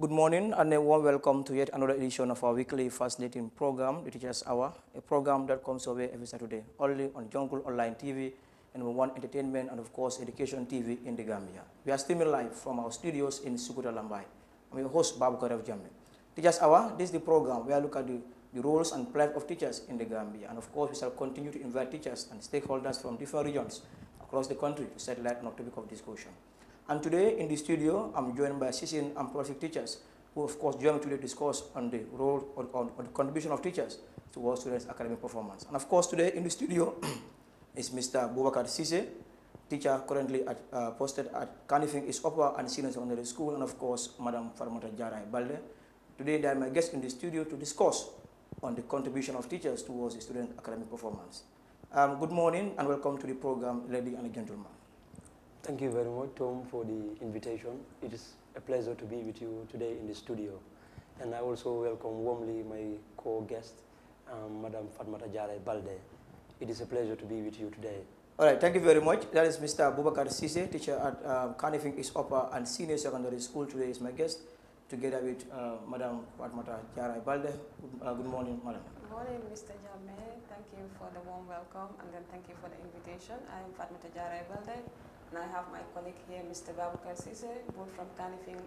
Good morning and a warm welcome to yet another edition of our weekly fascinating program, the Teachers Hour, a program that comes away every Saturday only on Jungle Online TV and One Entertainment and of course Education TV in the Gambia. We are streaming live from our studios in Sukuta Lambai. I'm your host, Babu Karev Jamme. Teachers Hour, this is the program where I look at the roles and plight of teachers in the Gambia. And of course, we shall continue to invite teachers and stakeholders from different regions across the country to shed light on a topic of discussion. And today in the studio, I'm joined by seasoned and prolific teachers who, of course, join me today to discuss on the role or the contribution of teachers towards students' academic performance. And of course, today in the studio is Mr. Boubacar Cisse, teacher currently posted at Kanifing East Upper and Senior Secondary School, and of course, Madam Farmata Jarai Balde. Today, they are my guests in the studio to discuss on the contribution of teachers towards the student academic performance. Good morning and welcome to the program, ladies and gentlemen. Thank you very much, Tom, for the invitation. It is a pleasure to be with you today in the studio. And I also welcome warmly my co-guest, Madam Fatmata Jarai Balde. It is a pleasure to be with you today. All right, thank you very much. That is Mr. Boubacar Cisse, teacher at Kanifing East Upper and Senior Secondary School. Today is my guest, together with Madam Fatmata Jarai Balde. Good morning, Madam. Good morning, Mr. Jamme. Thank you for the warm welcome, and then thank you for the invitation. I am Fatmata Jarai Balde. And I have my colleague here, Mr. Boubacar Cisse, both from Kanifing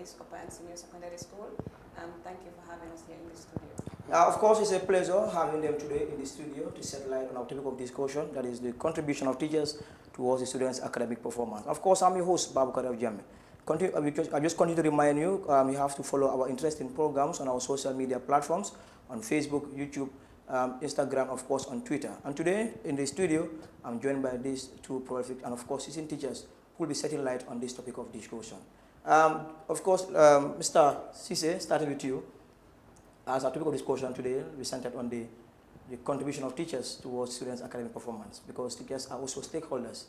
East Upper and Senior Secondary School. Thank you for having us here in the studio. Of course, it's a pleasure having them today in the studio to shed light on our topic of discussion, that is the contribution of teachers towards the students' academic performance. Of course, I'm your host, Babu Karev Jamme. I just continue to remind you, you have to follow our interesting programs on our social media platforms, on Facebook, YouTube, Instagram, of course, on Twitter. And today, in the studio, I'm joined by these two prolific and, of course, seasoned teachers who will be setting light on this topic of discussion. Of course, Mr. Cisse, starting with you, as our topic of discussion today, we centered on the contribution of teachers towards students' academic performance, because teachers are also stakeholders.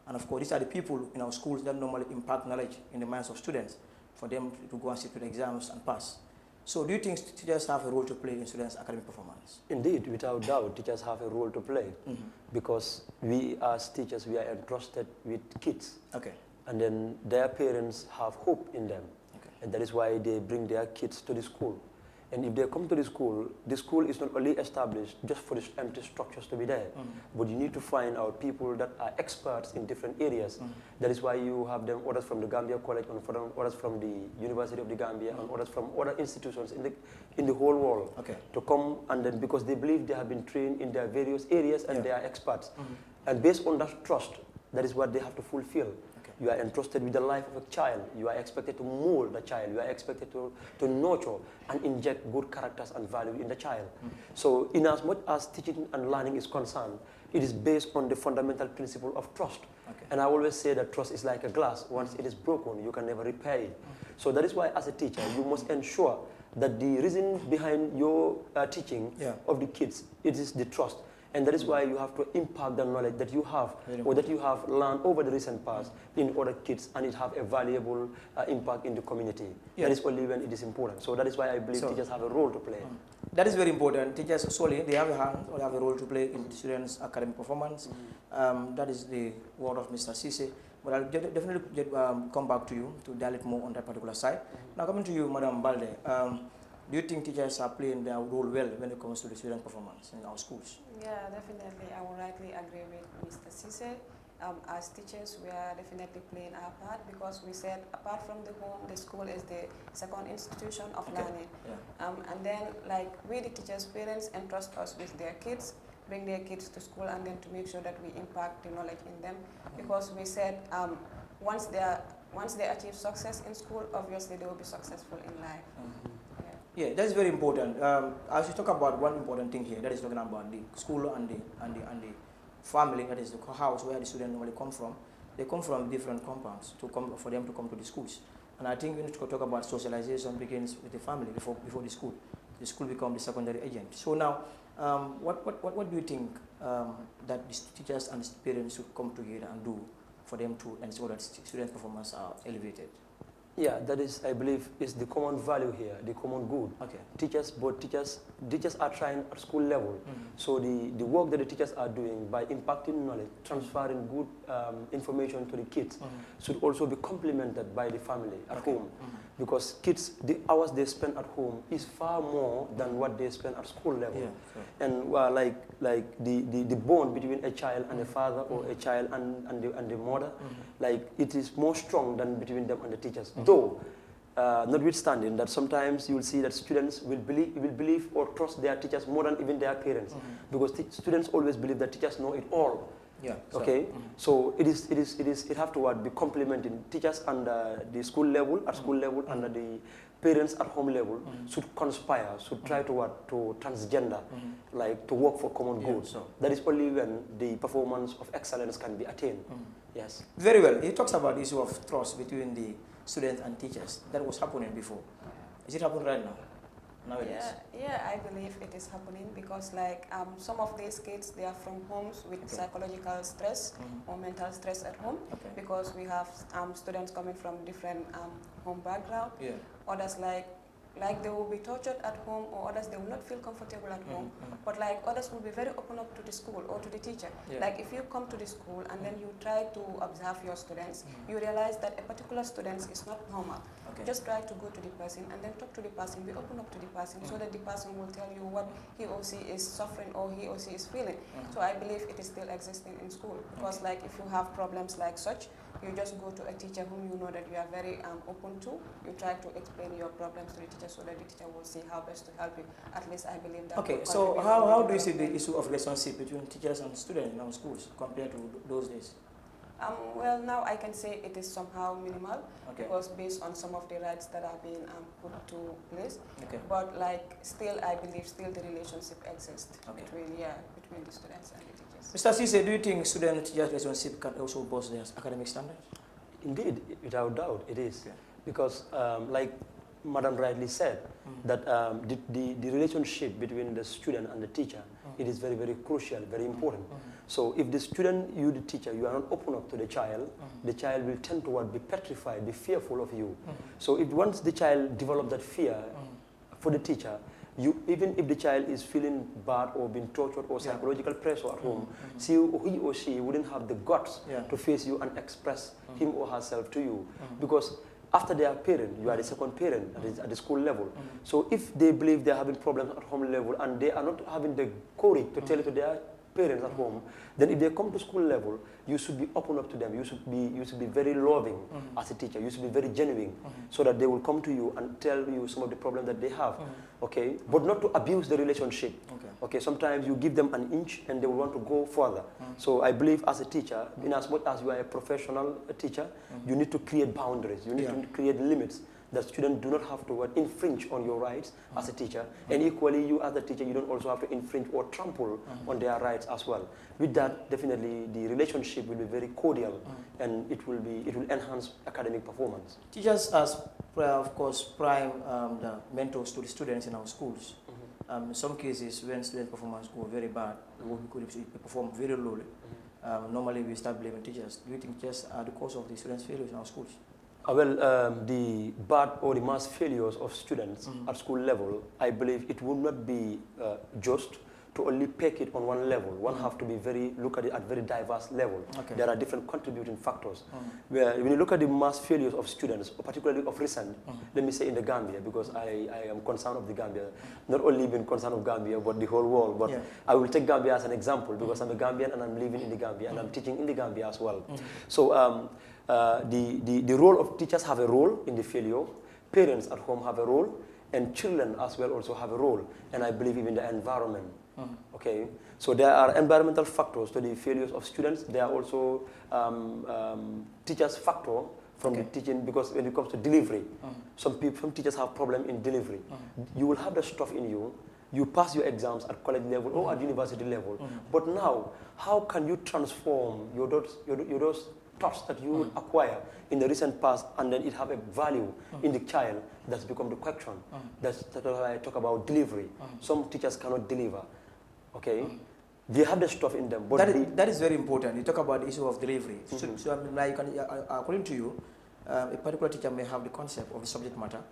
And, of course, these are the people in our schools that normally impact knowledge in the minds of students for them to go and sit to the exams and pass. So do you think teachers have a role to play in students' academic performance? Indeed, without doubt, teachers have a role to play, because we as teachers, we are entrusted with kids. Okay. And then their parents have hope in them. Okay. And that is why they bring their kids to the school. And if they come to the school is not only established just for the empty structures to be there, but you need to find out people that are experts in different areas. That is why you have them, others from the Gambia College, and others from the University of the Gambia, and others from other institutions in the whole world, to come, and then because they believe they have been trained in their various areas and they are experts. And based on that trust, that is what they have to fulfill. You are entrusted with the life of a child. You are expected to mold the child. You are expected to nurture and inject good characters and value in the child. So in as much as teaching and learning is concerned, it is based on the fundamental principle of trust. And I always say that trust is like a glass. Once it is broken, you can never repair it. So that is why as a teacher, you must ensure that the reason behind your teaching of the kids, it is the trust. And that is why you have to impact the knowledge that you have or that you have learned over the recent past in other kids, and it have a valuable impact in the community. That is only when it is important. So that is why I believe teachers have a role to play. That is very important. Teachers solely, they have a hand or they have a role to play in students' academic performance. That is the word of Mr. Cisse. But I'll definitely come back to you to dial it more on that particular side. Now coming to you, Madam Balde. Do you think teachers are playing their role well when it comes to the student performance in our schools? Yeah, definitely. I would rightly agree with Mr. Cisse. As teachers, we are definitely playing our part, because we said apart from the home, the school is the second institution of learning. And then, like, we the teachers, parents entrust us with their kids, bring their kids to school, and then to make sure that we impact the knowledge in them. Because we said once they achieve success in school, obviously they will be successful in life. Yeah, that's very important. As you talk about one important thing here, that is talking about the school and the family, that is the house where the students normally come from. They come from different compounds for them to come to the schools. And I think we need to talk about socialization begins with the family before the school. The school becomes the secondary agent. So now, what do you think that the teachers and parents should come together and do for them to ensure that student performance are elevated? Yeah, that is, I believe, is the common value here, the common good. Okay. Teachers are trying at school level. So the work that the teachers are doing by impacting knowledge, transferring good information to the kids should also be complemented by the family at home. Because kids, the hours they spend at home is far more than what they spend at school level. Yeah, sure. And like the bond between a child and a father, or a child and the mother, like it is more strong than between them and the teachers. Though, notwithstanding that sometimes you will see that students will believe or trust their teachers more than even their parents, because students always believe that teachers know it all. Yeah. Okay. So it have to be complementing teachers under the school level, at school level, under the parents at home level should conspire, should try to transgender, like to work for common good. So that is only when the performance of excellence can be attained. Yes. Very well. He talks about the issue of trust between the students and teachers. That was happening before. Is it happening right now? Nowadays? Yeah, I believe it is happening because like some of these kids, they are from homes with psychological stress or mental stress at home, because we have students coming from different home background. Yeah. Others like they will be tortured at home, or others they will not feel comfortable at home, but like others will be very open up to the school or to the teacher. Like if you come to the school and then you try to observe your students, you realize that a particular student is not normal. Just try to go to the person and then talk to the person, be open up to the person, so that the person will tell you what he or she is suffering or he or she is feeling. So I believe it is still existing in school, because like if you have problems like such, you just go to a teacher whom you know that you are very open to. You try to explain your problems to the teacher so that the teacher will see how best to help you. At least I believe that. Okay, so how do you see the issue of relationship between teachers and students in our schools compared to those days? Well, now I can say it is somehow minimal, because based on some of the rights that have been put to place. But like still, I believe still the relationship exists between the students and the teachers. Mr. Cisse, do you think student-teacher relationship can also boost their academic standards? Indeed, without doubt, it is. Because like Madam rightly said, that the relationship between the student and the teacher, it is very, very crucial, very important. So if the student, you the teacher, you are not open up to the child will tend to be petrified, be fearful of you. So if once the child develops that fear for the teacher, even if the child is feeling bad or being tortured or psychological pressure at home, he or she wouldn't have the guts to face you and express him or herself to you. Because after they are parent, you are the second parent at the school level. So if they believe they are having problems at home level and they are not having the courage to tell it to their parents at home, then if they come to school level, you should be open up to them. You should be very loving as a teacher. You should be very genuine, so that they will come to you and tell you some of the problems that they have. Okay, but not to abuse the relationship. Okay, sometimes you give them an inch and they will want to go further. So I believe as a teacher, in as much as you are a professional teacher, you need to create boundaries. You need to create limits, that students do not have to infringe on your rights as a teacher, and equally you as a teacher, you don't also have to infringe or trample on their rights as well. With that, definitely the relationship will be very cordial, and it will enhance academic performance. Teachers, as of course, prime the mentors to the students in our schools. In some cases, when students' performance go very bad, we could perform very lowly. Normally, we start blaming teachers. Do you think teachers are the cause of the students' failures in our schools? Well, the bad or the mass failures of students at school level, I believe it would not be just to only pick it on one level. One have to be look at it at very diverse level. There are different contributing factors. Where when you look at the mass failures of students, particularly of recent, let me say in the Gambia, because I am concerned of the Gambia, not only being concerned of Gambia, but the whole world. But I will take Gambia as an example, because I'm a Gambian and I'm living in the Gambia and I'm teaching in the Gambia as well. So the role of teachers have a role in the failure, parents at home have a role, and children as well also have a role, and I believe even the environment. Okay, so there are environmental factors to the failures of students. There are also teachers' factor from the teaching, because when it comes to delivery, some teachers have problem in delivery. You will have the stuff in you. You pass your exams at college level or at university level, but now how can you transform your those thoughts that you would acquire in the recent past, and then it have a value in the child? That's become the question. That's why I talk about delivery. Some teachers cannot deliver. Okay, they have the stuff in them, but that is very important. You talk about the issue of delivery. So like, according to you, a particular teacher may have the concept of the subject matter,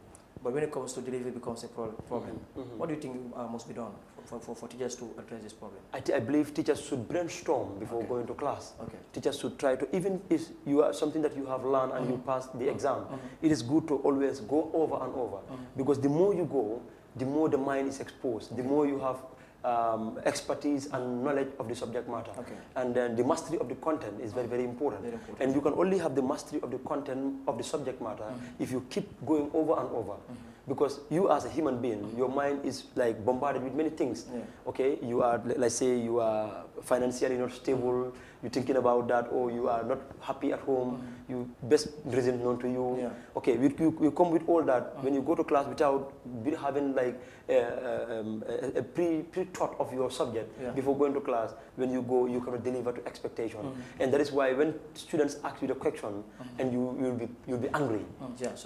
but when it comes to delivery, it becomes a problem. What do you think must be done for teachers to address this problem? I believe teachers should brainstorm before going to class. Teachers should try to, even if you are something that you have learned and you pass the exam, it is good to always go over and over, because the more you go, the more the mind is exposed, the more you have expertise and knowledge of the subject matter. And then the mastery of the content is very, very important. And you can only have the mastery of the content of the subject matter if you keep going over and over. Because you as a human being, your mind is like bombarded with many things. Okay, you are, let's say you are financially not stable, you're thinking about that, or you are not happy at home, you best reason known to you. Okay, you come with all that when you go to class without having like a pre-thought of your subject before going to class. When you go, you cannot deliver to expectation. And that is why when students ask you the question, and you'll be angry.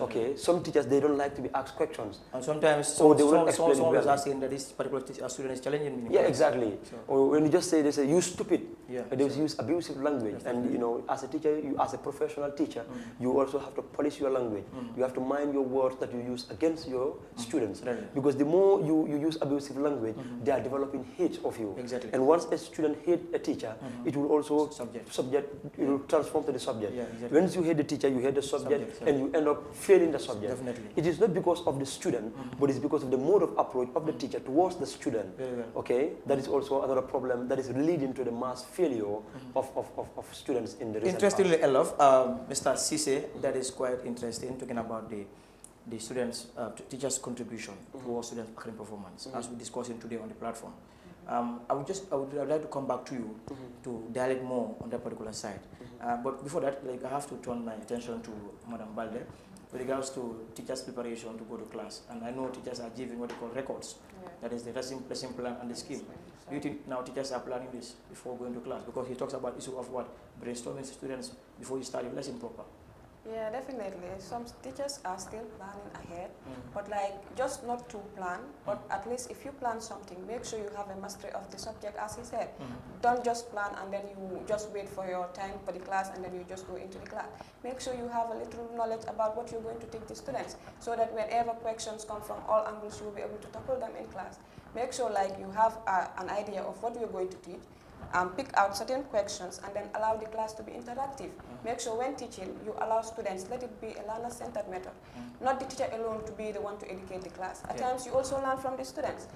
Okay, some teachers, they don't like to be asked questions. And sometimes so they will explain someone well. is asking that this particular student is challenging me. Yeah, exactly. So, or when you just say, they say, you stupid. They use abusive language. Definitely. And you know, as a teacher, as a professional teacher, you also have to polish your language. You have to mind your words that you use against your students. Because the more you use abusive language, they are developing hate of you. And once a student hates a teacher, it will also it will transform to the subject. Once you hate the teacher, you hate the subject, and you end up failing the subject. It is not because of the student, but it's because of the mode of approach of the teacher towards the student. Okay, that is also another problem that is leading to the mass failure of students in the recent Interestingly past. enough, Mr. Cisse, that is quite interesting, talking about the students, teachers' contribution towards students' academic performance, as we're discussing today on the platform. I would like to come back to you to dialogue more on that particular side. But before that, like, I have to turn my attention to Madam Balde with regards to teachers' preparation to go to class. And I know teachers are giving what they call records. That is the lesson plan and the scheme. Do you think now teachers are planning this before going to class? Because he talks about issue of what? Brainstorming students before you start your lesson proper. Yeah, definitely. Some teachers are still planning ahead, but like just not to plan, but at least if you plan something, make sure you have a mastery of the subject, as he said. Don't just plan and then you just wait for your time for the class and then you just go into the class. Make sure you have a little knowledge about what you're going to teach the students, so that whenever questions come from all angles, you will be able to tackle them in class. Make sure like you have an idea of what you're going to teach. Pick out certain questions and then allow the class to be interactive. Make sure when teaching, you allow students, let it be a learner-centered method. Not the teacher alone to be the one to educate the class. At times, you also learn from the students.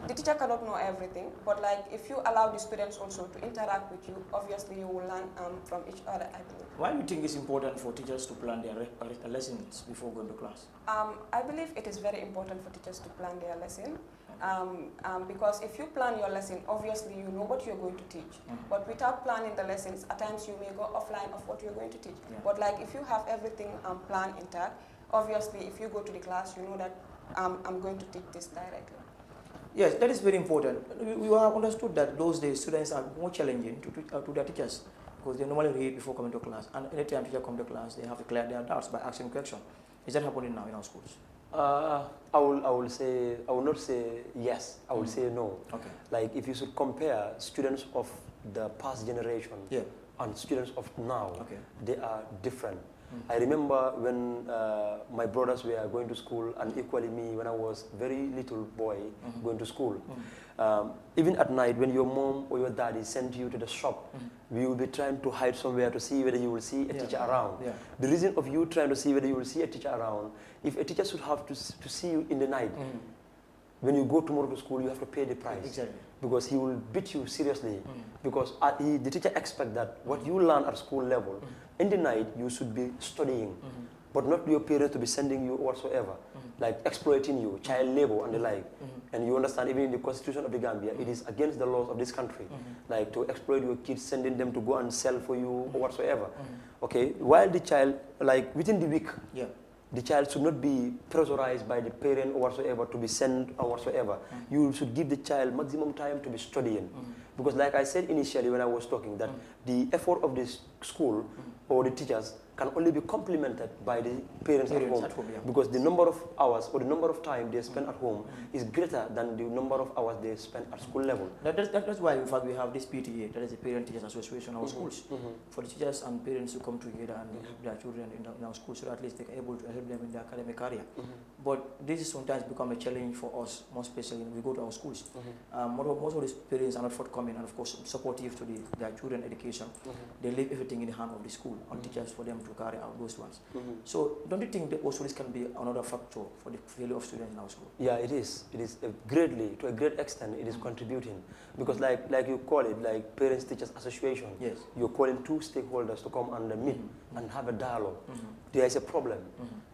The teacher cannot know everything, but like if you allow the students also to interact with you, obviously you will learn from each other, I believe. Why do you think it's important for teachers to plan their lessons before going to class? I believe it is very important for teachers to plan their lesson. Because if you plan your lesson, obviously you know what you're going to teach. But without planning the lessons, at times you may go offline of what you're going to teach. But like if you have everything planned intact, obviously if you go to the class, you know that I'm going to teach this directly. Yes, that is very important. We have understood that those days students are more challenging to their teachers, because they normally read before coming to class. And anytime teacher come to class, they have to clear their doubts by asking questions. Is that happening now in our schools? I will not say yes. I will say no. Like if you should compare students of the past generation and students of now, they are different. I remember when my brothers were going to school, and equally me when I was very little boy going to school. Even at night, when your mom or your daddy sent you to the shop, we will be trying to hide somewhere to see whether you will see a teacher around. The reason of you trying to see whether you will see a teacher around, if a teacher should have to see you in the night, when you go tomorrow to school, you have to pay the price. Because he will beat you seriously. Because the teacher expects that what you learn at school level, in the night you should be studying, but not your parents to be sending you whatsoever, like exploiting you, child labor and the like. And you understand, even in the constitution of the Gambia, it is against the laws of this country, like to exploit your kids, sending them to go and sell for you or whatsoever. Okay, while the child, like within the week, the child should not be pressurized by the parent or whatsoever to be sent or whatsoever. You should give the child maximum time to be studying. Because like I said initially when I was talking, that the effort of this school or the teachers can only be complemented by the parents at home. Yeah. Because the number of hours or the number of time they spend at home is greater than the number of hours they spend at school level. That's why, in fact, we have this PTA, that is the Parent Teachers Association in our schools, for the teachers and parents to come together and help their children in our schools, so at least they are able to help them in their academic career. But this is sometimes become a challenge for us, more especially when we go to our schools. Most of these parents are not forthcoming and, of course, supportive to their children's education. They leave everything in the hand of the school and teachers for them to carry out those ones. So don't you think that also this can be another factor for the failure of students in our school? Yeah, it is. It is greatly, to a great extent, it is contributing. Because like you call it, like Parents Teachers Association, yes, you're calling two stakeholders to come and meet and have a dialogue. There is a problem,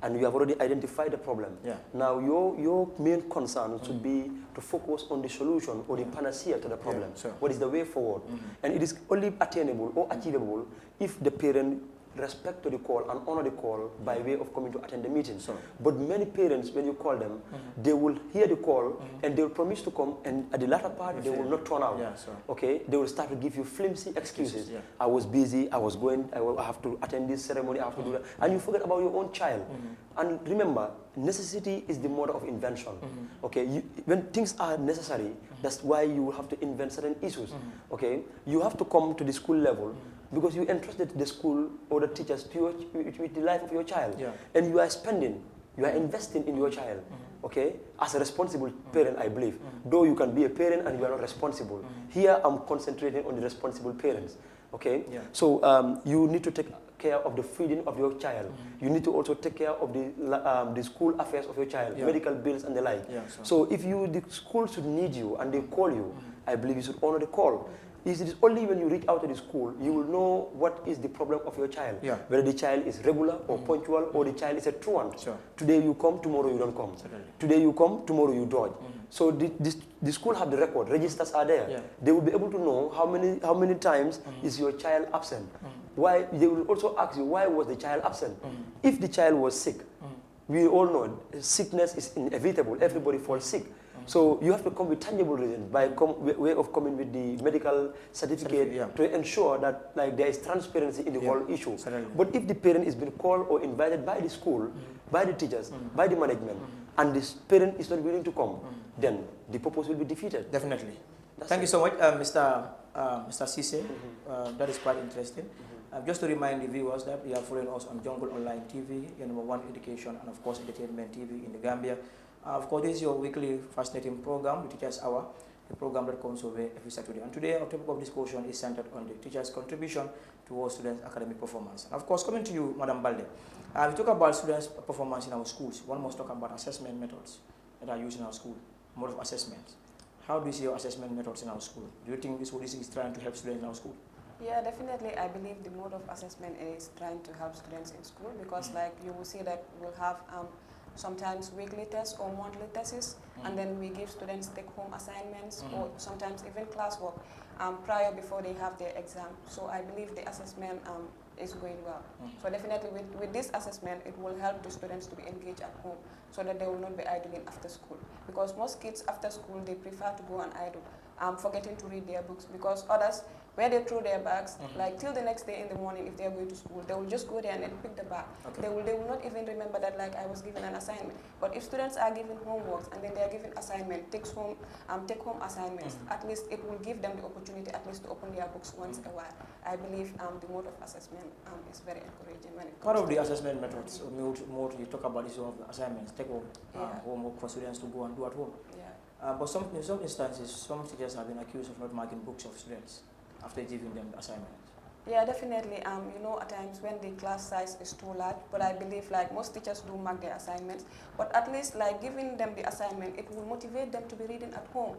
and you have already identified the problem. Yeah. Now your main concern should be to focus on the solution or the panacea to the problem. Yeah, sure. What is the way forward? And it is only attainable or achievable if the parent respect to the call and honor the call by way of coming to attend the meeting. Sure. But many parents, when you call them, they will hear the call and they will promise to come, and at the latter part, they will not turn out. Yeah, sure. Okay? They will start to give you flimsy excuses. Yeah. I was busy, I was going, I have to attend this ceremony, I have to do that. And you forget about your own child. And remember, necessity is the mother of invention. Okay? When things are necessary, that's why you will have to invent certain issues. Okay? You have to come to the school level because you entrusted the school or the teachers to with the life of your child. Yeah. And you are spending, you are investing in your child. Okay? As a responsible parent, I believe. Though you can be a parent and you are not responsible. Here, I'm concentrating on the responsible parents. Okay? Yeah. So you need to take care of the feeding of your child. You need to also take care of the school affairs of your child, medical bills and the like. Yeah, so if the school should need you and they call you, I believe you should honor the call. It is only when you reach out to the school, you will know what is the problem of your child. Yeah. Whether the child is regular or punctual or the child is a truant. Sure. Today you come, tomorrow you don't come. Certainly. Today you come, tomorrow you dodge. So the school have the record, registers are there. Yeah. They will be able to know how many times is your child absent. Why? They will also ask you, why was the child absent? If the child was sick, we all know sickness is inevitable. Everybody falls sick. So you have to come with tangible reasons by way of coming with the medical certificate to ensure that there is transparency in the whole issue. But if the parent is being called or invited by the school, by the teachers, by the management, and this parent is not willing to come, then the purpose will be defeated. Definitely. Thank you so much, Mr. Cisse. That is quite interesting. Just to remind the viewers that you are following us on Jungle Online TV, your #1 education and of course entertainment TV in the Gambia. Of course, this is your weekly fascinating program, the Teachers Hour, a program that comes over every Saturday. And today, our topic of discussion is centered on the teachers' contribution towards students' academic performance. And of course, coming to you, Madam Balde, we talk about students' performance in our schools. One must talk about assessment methods that are used in our school, mode of assessment. How do you see your assessment methods in our school? Do you think this is trying to help students in our school? Yeah, definitely. I believe the mode of assessment is trying to help students in school because, you will see that we'll have sometimes weekly tests or monthly tests, and then we give students take-home assignments or sometimes even classwork prior before they have their exam. So I believe the assessment is going well. So definitely with this assessment, it will help the students to be engaged at home so that they will not be idling after school. Because most kids after school, they prefer to go and idle, forgetting to read their books, because others, where they throw their bags, till the next day in the morning, if they are going to school, they will just go there and then pick the bag. Okay. They will not even remember that I was given an assignment. But if students are given homeworks and then they are given assignment, take home assignments, at least it will give them the opportunity at least to open their books once a while. I believe the mode of assessment is very encouraging when it comes part of the assessment methods, more you talk about issue of the assignments, take home homework for students to go and do at home. Yeah. But in some instances, some teachers have been accused of not marking books of students after giving them the assignment. Yeah, definitely. At times when the class size is too large, but I believe most teachers do mark their assignments. But at least giving them the assignment, it will motivate them to be reading at home.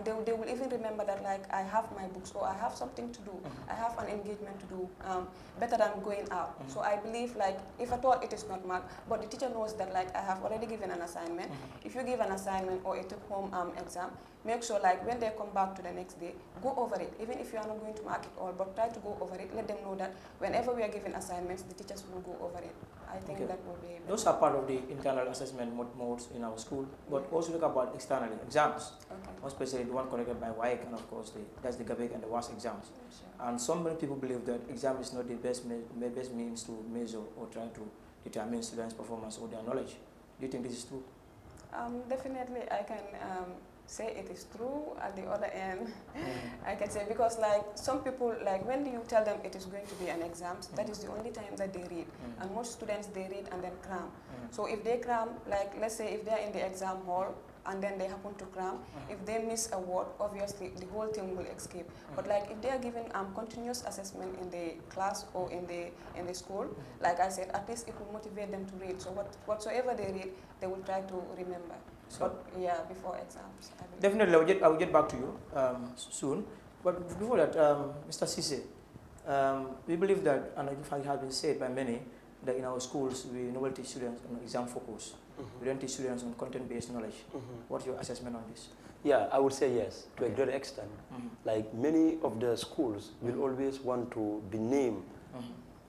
They will even remember that I have my books or I have something to do. I have an engagement to do better than going out. So I believe if at all it is not marked, but the teacher knows that I have already given an assignment. If you give an assignment or a take-home exam, make sure when they come back to the next day, go over it. Even if you are not going to mark it all, but try to go over it let them know that whenever we are given assignments, the teachers will go over it. I think that will be better. Those are part of the internal assessment modes in our school, but also look about external exams, especially the one conducted by WAEC, and of course that's the GABEC and the WAS exams. And some many people believe that exam is not the best means to measure or try to determine students' performance or their knowledge. Do you think this is true? Definitely, I can say it is true. At the other end, I can say, because like some people, like when you tell them it is going to be an exam, that is the only time that they read. And most students, they read and then cram. So if they cram, like let's say if they are in the exam hall and then they happen to cram, if they miss a word, obviously the whole thing will escape. But like if they are given continuous assessment in the class or in the school, like I said, at least it will motivate them to read. So whatsoever they read, they will try to remember. So, but yeah, before exams. Definitely, I will get back to you soon. But before that, Mr. Cisse, we believe that, and in fact it has been said by many, that in our schools we normally teach students on exam focus. We don't teach students on content-based knowledge. What's your assessment on this? Yeah, I would say yes, to a great extent. Like many of the schools will always want to be named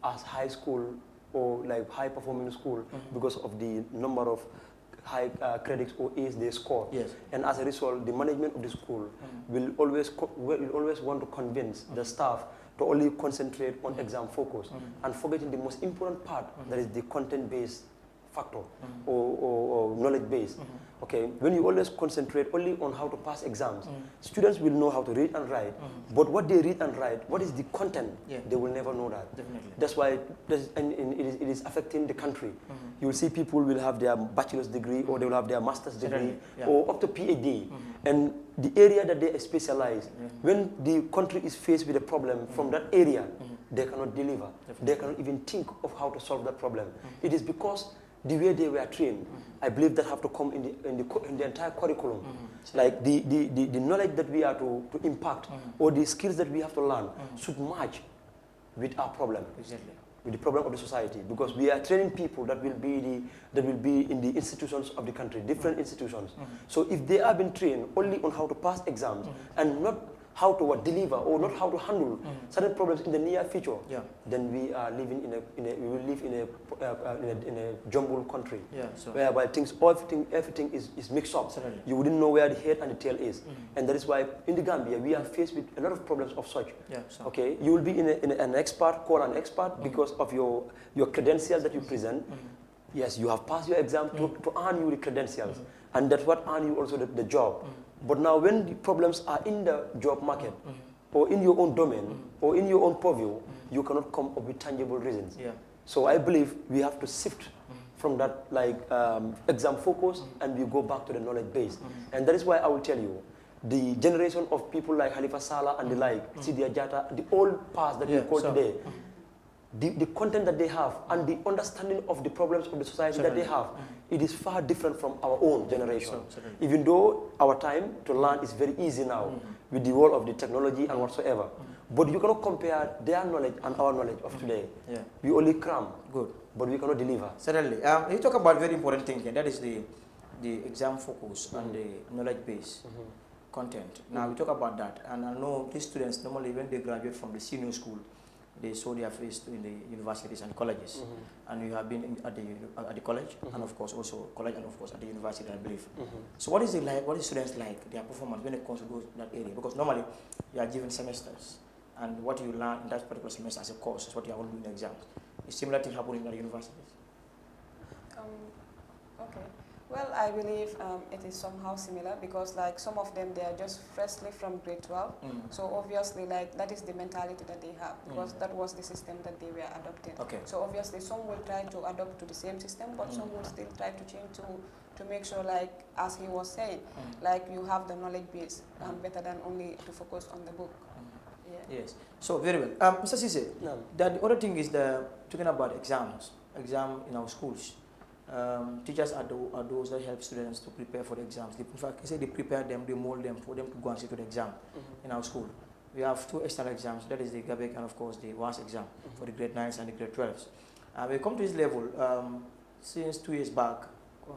as high school or like high-performing school because of the number of high credits or A's they score. Yes. And as a result, the management of the school will always want to convince the staff to only concentrate on exam focus and forgetting the most important part, that is the content-based factor or knowledge-based. Okay, when you always concentrate only on how to pass exams, students will know how to read and write, but what they read and write, what is the content, they will never know that. Definitely. That's why it is affecting the country. You will see people will have their bachelor's degree or they will have their master's degree or up to PhD. And the area that they specialize, when the country is faced with a problem from that area, they cannot deliver. They cannot even think of how to solve that problem. It is because the way they were trained, I believe that have to come in the entire curriculum. Like the knowledge that we are to impact or the skills that we have to learn should match with our problem. Exactly. With the problem of the society, because we are training people that will be in the institutions of the country, different institutions. So if they have been trained only on how to pass exams and not how to deliver or not how to handle certain problems in the near future, then we are living we will live in a jumbled country, whereby everything is mixed up. Certainly. You wouldn't know where the head and the tail is, and that is why in the Gambia we are faced with a lot of problems of such. Okay, you will be in an expert, call an expert because of your credentials that you present. Yes, you have passed your exam to earn you the credentials, and that's what earn you also the job. But now when the problems are in the job market or in your own domain or in your own purview, you cannot come up with tangible reasons. So I believe we have to shift from that exam focus and we go back to the knowledge base. And that is why I will tell you, the generation of people like Halifa Saleh and the like, Sidia Jata, the old past that we call today, the content that they have and the understanding of the problems of the society that they have, it is far different from our own generation. Even though our time to learn is very easy now with the world of the technology and whatsoever. But you cannot compare their knowledge and our knowledge of today. We only cram, but we cannot deliver. Certainly. You talk about very important thing here, that is the exam focus and the knowledge base content. Now we talk about that, and I know these students normally when they graduate from the senior school, they show their face in the universities and colleges. And you have been at the college, and of course also college, and of course at the university, I believe. So what is it like? What is students like, their performance when it comes to that area? Because normally you are given semesters, and what you learn in that particular semester as a course is what you are going to do in exams. Is similar thing happening at the universities? Okay. Well, I believe it is somehow similar because like some of them, they are just freshly from grade 12. So obviously like that is the mentality that they have because that was the system that they were adopting. So obviously some will try to adopt to the same system, but some will still try to change to make sure, like as he was saying, like you have the knowledge base better than only to focus on the book. Yes. So very well. Mr. Cisse, the other thing is talking about exam in our schools. Teachers are those that help students to prepare for the exams. In fact, they prepare them, they mold them for them to go and sit to the exam in our school. We have two external exams, that is the GABEC and of course the WAS exam for the grade 9s and the grade 12s. We come to this level since 2 years back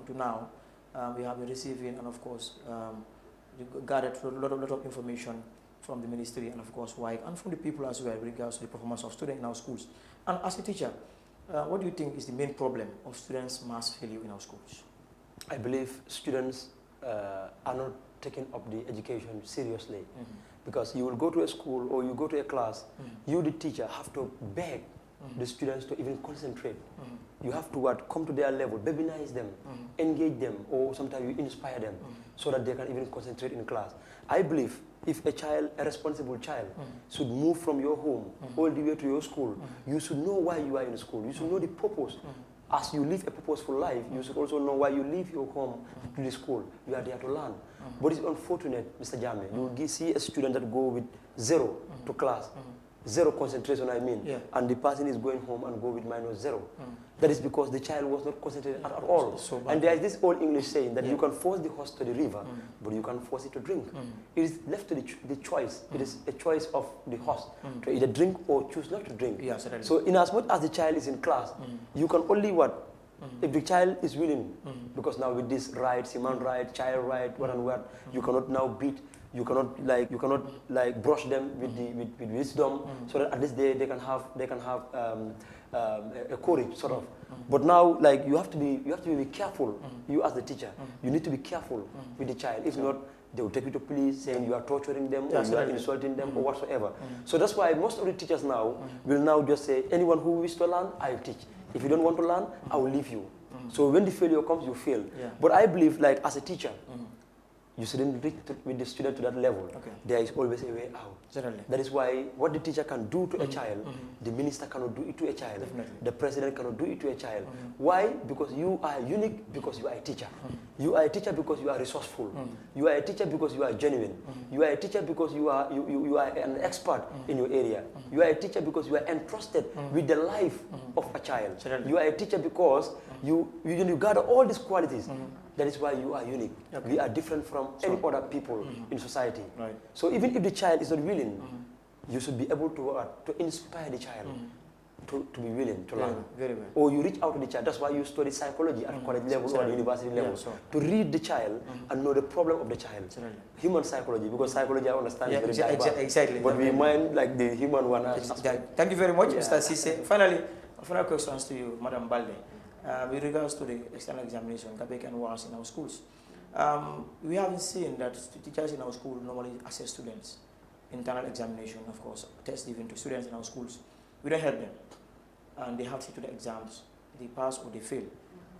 to now. We have been receiving and of course gathered a lot of information from the ministry and of course WIC and from the people as well with regards to the performance of students in our schools. And as a teacher, what do you think is the main problem of students' mass failure in our schools? I believe students are not taking up the education seriously, because you will go to a school or you go to a class, you the teacher have to beg the students to even concentrate. You have to come to their level, babynize them, engage them, or sometimes you inspire them so that they can even concentrate in class. I believe if a child, a responsible child, should move from your home all the way to your school, you should know why you are in school. You should know the purpose. As you live a purposeful life, you should also know why you leave your home to the school. You are there to learn. But it's unfortunate, Mr. Jame, you will see a student that go with 0 to class, 0 concentration, I mean, and the person is going home and go with -0. That is because the child was not concentrated at all. And there is this old English saying that you can force the horse to the river, but you can't force it to drink. It is left to the choice. It is a choice of the horse to either drink or choose not to drink. So in as much as the child is in class, you can only if the child is willing, because now with these rights, human rights, child right, what and what, you cannot now beat, you cannot brush them with wisdom, so that at least they can have a courage sort of. But now you have to be careful. You as the teacher, you need to be careful with the child. If not, they will take you to police saying you are torturing them or you are insulting them or whatsoever. So that's why most of the teachers now will now just say, anyone who wishes to learn, I will teach. If you don't want to learn, I will leave you. So when the failure comes, you fail. But I believe, as a teacher, you shouldn't reach with the student to that level. There is always a way out. That is why what the teacher can do to a child, the minister cannot do it to a child. The president cannot do it to a child. Why? Because you are unique, because you are a teacher. You are a teacher because you are resourceful. You are a teacher because you are genuine. You are a teacher because you are an expert in your area. You are a teacher because you are entrusted with the life of a child. You are a teacher because you gather all these qualities. That is why you are unique. We are different from any other people in society. So even if the child is not willing, you should be able to inspire the child to be willing to learn. Very well. Or you reach out to the child. That's why you study psychology at college level or university level. To read the child and know the problem of the child. Human psychology, because psychology I understand is very diverse. Exactly. But we mind the human one. Thank you very much, Mr. Sise. Finally, final questions to you, Madam Balde. With regards to the external examination, Gambia and WAS in our schools, we haven't seen that teachers in our school normally assess students. Internal examination, of course, test given to students in our schools. We don't help them, and they have to take the exams. They pass or they fail.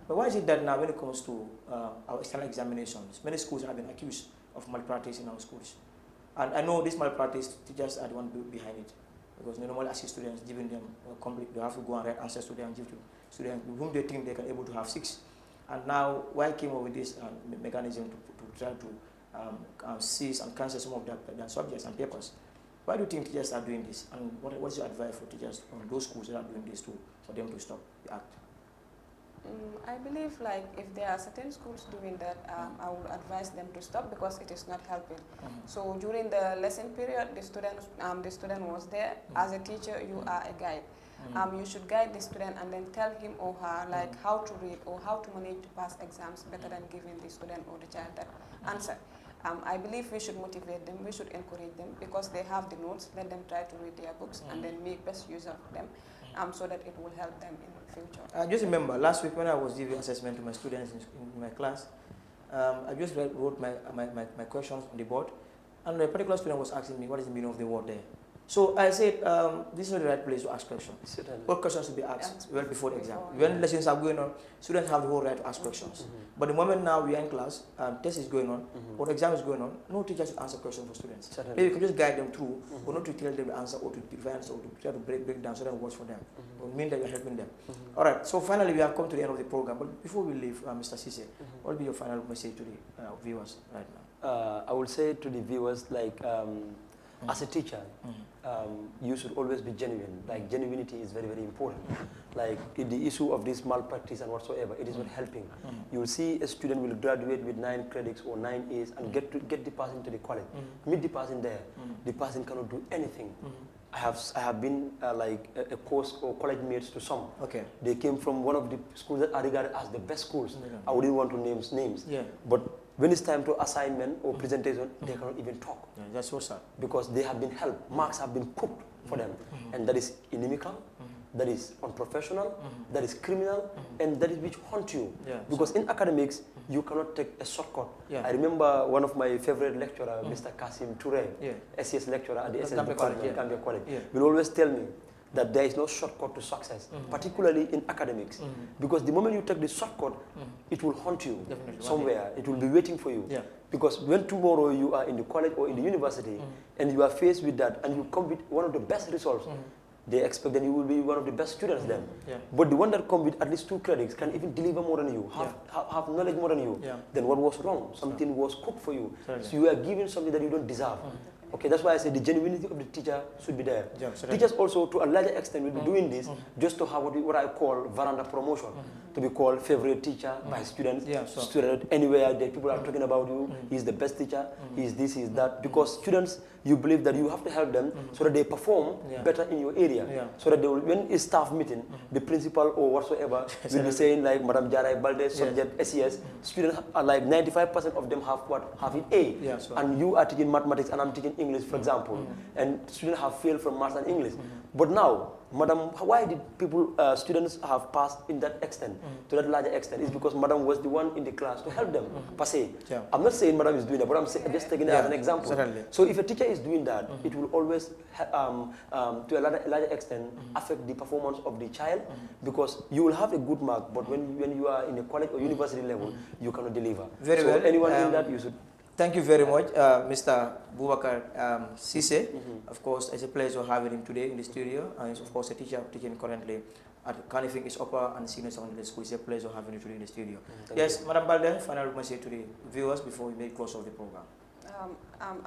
But why is it that now when it comes to our external examinations, many schools have been accused of malpractice in our schools? And I know this malpractice, teachers are the one behind it, because they normally assist students, giving them complete, they have to go and write answers to them, give to students whom they think they can able to have 6. And now, why came up with this mechanism to try to seize and cancel some of their subjects and papers? Why do you think teachers are doing this? And what is your advice for teachers from those schools that are doing this for them to stop the act? I believe if there are certain schools doing that, I would advise them to stop because it is not helping. So during the lesson period, the student was there. As a teacher, you are a guide. You should guide the student and then tell him or her how to read or how to manage to pass exams better than giving the student or the child that answer. I believe we should motivate them, we should encourage them because they have the notes. Let them try to read their books and then make best use of them so that it will help them in the future. I just remember last week when I was giving assessment to my students in my class, I just wrote my questions on the board, and a particular student was asking me what is the meaning of the word there. So I said, this is not the right place to ask questions. All questions should be asked well before the exam. When lessons are going on, students have the whole right to ask questions. But the moment now we are in class, test is going on, or exam is going on, no teacher should answer questions for students. Maybe you can just guide them through, but not to tell them the answer or to advance or to try to break down certain words for them. Or mean that you're helping them. All right, so finally we have come to the end of the program. But before we leave, Mr. Sise, what will be your final message to the viewers right now? I will say to the viewers, as a teacher, you should always be genuine. Genuinity is very, very important. In the issue of this malpractice and whatsoever, it is not helping. You will see a student will graduate with 9 credits or 9 A's and get the person to the college. Meet the person there. The person cannot do anything. I have been a course or college mates to some. They came from one of the schools that are regarded as the best schools. I wouldn't want to name names. But when it's time to assignment or presentation, they cannot even talk. Yeah, that's so sad. Because they have been helped, marks have been cooked for them. And that is inimical, that is unprofessional, that is criminal, and that is which haunt you. Yeah, because in academics, you cannot take a shortcut. Yeah. I remember one of my favorite lecturer, Mr. Kasim Toure, Yeah. SES lecturer at the Gambia SSB College, College, yeah. Gambia College, Yeah. will always tell me that there is no shortcut to success, particularly in academics. Because the moment you take the shortcut, it will haunt you Definitely. somewhere. It will be waiting for you. Yeah. Because when tomorrow you are in the college or in the university, and you are faced with that, and you come with one of the best results, they expect that you will be one of the best students then. Yeah. But the one that come with at least 2 credits can even deliver more than you, have knowledge more than you. Yeah. Then what was wrong? Something was cooked for you. Certainly. So you are given something that you don't deserve. Okay, that's why I say the genuinity of the teacher should be there. Yeah, certainly. Teachers also, to a larger extent, will be doing this just to have what I call veranda promotion, to be called favorite teacher by students. Yeah, sure. Student anywhere that people are talking about you, he's the best teacher, he's this, he's that. Because students, you believe that you have to help them so that they perform better in your area. Yeah. So that they will, when it's staff meeting, the principal or whatsoever will be saying like Madam Jarai Balde, subject SES, students are like 95% of them have it A. Yeah, sure. And you are teaching mathematics and I'm teaching English, for example, and students have failed from maths and English. But now, Madam, why did students have passed in that extent, to that larger extent? It's because Madam was the one in the class to help them, per se. Yeah. I'm not saying Madam is doing that, but I'm just taking it as an example. Certainly. So if a teacher is doing that, it will always, to a larger extent, affect the performance of the child, because you will have a good mark, but when you are in a college or university level, you cannot deliver. Very so well. anyone in that, you should. Thank you very much, Mr. Bubakar Sise. Of course, it's a pleasure having him today in the studio. And he's, of course, a teacher teaching currently at Canifing is upper and senior secondary school. It's a pleasure having you today in the studio. Yes, Madam Balde, final message to the viewers before we make close of the program.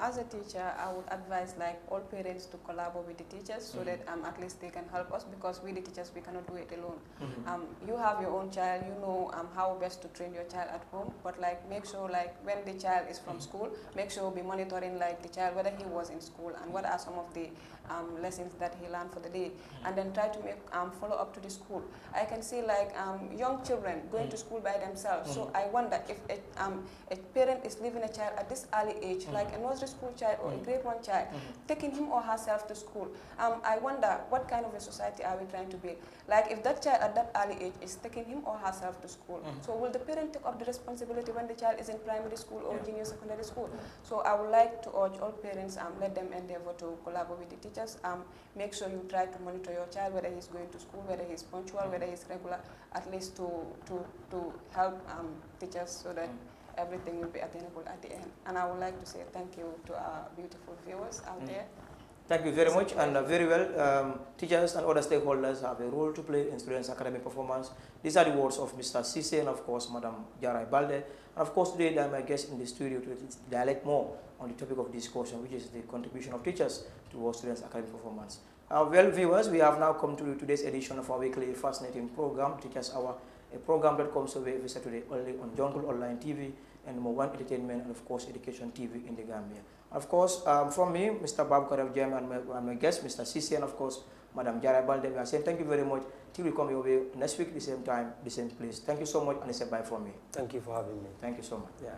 As a teacher, I would advise like all parents to collaborate with the teachers so that at least they can help us, because we the teachers, we cannot do it alone. You have your own child, you know how best to train your child at home, but like make sure like when the child is from school, make sure be monitoring like the child, whether he was in school and what are some of the lessons that he learned for the day, and then try to make follow up to the school. I can see like young children going to school by themselves, so I wonder if a parent is leaving a child at this early age, like a nursery school child or a grade 1 child, taking him or herself to school. I wonder what kind of a society are we trying to build? Like if that child at that early age is taking him or herself to school, so will the parent take up the responsibility when the child is in primary school or junior secondary school? So I would like to urge all parents, let them endeavor to collaborate with the teachers. Make sure you try to monitor your child, whether he's going to school, whether he's punctual, whether he's regular, at least to help teachers so that everything will be attainable at the end. And I would like to say thank you to our beautiful viewers out there. Thank you very much, and very well. Teachers and other stakeholders have a role to play in students' academic performance. These are the words of Mr. Sise and, of course, Madam Jarai Balde. And, of course, today I am my guest in the studio to dialect more on the topic of discussion, which is the contribution of teachers towards students' academic performance. Well, viewers, we have now come to today's edition of our weekly fascinating program, Teachers Hour, a program that comes away every Saturday only on Jungle Online TV and #1 Entertainment and, of course, Education TV in the Gambia. Of course, from me, Mr. Babakar Jem, and my guest, Mr. Sisi, and of course, Madam Jarai Balde, we are saying thank you very much. Till we come your way next week, the same time, the same place. Thank you so much, and it's a bye from me. Thank you for having me. Thank you so much. Yeah.